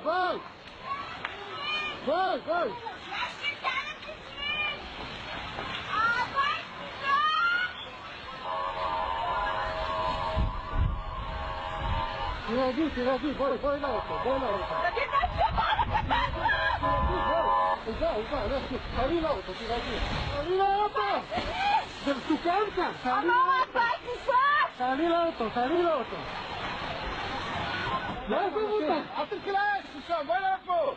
vai! Vai, vai! Tira aqui, vai na outra, vai na outra. Vai, salí la auto, tira aquí. Salí la auto. De tu casa, salí la auto. Salí la auto, salí la auto. لا تموت حط الكلاش هشام وين راكبوا؟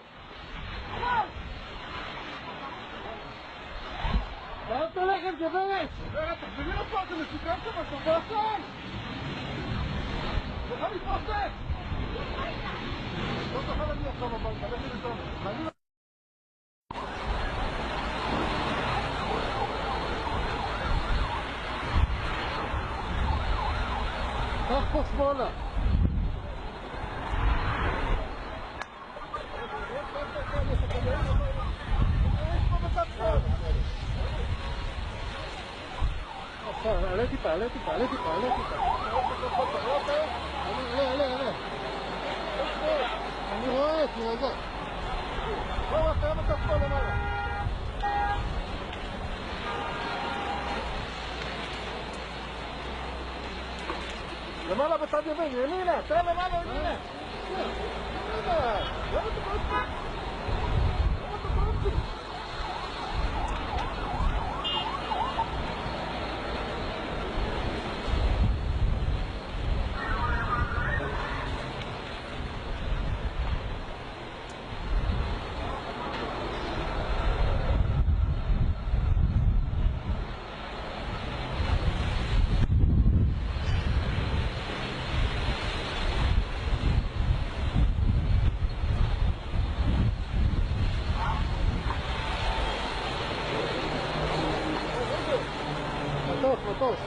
لا طلع غير جبالك لا تحزنين الصوت اللي في كاسة بس الباصان وخلي الباصان وانت خلي لي الصوت خلي تخفص بولا Aleti, למעלה בצד ימין, ימינה, תראה למעלה ימינה. מטוס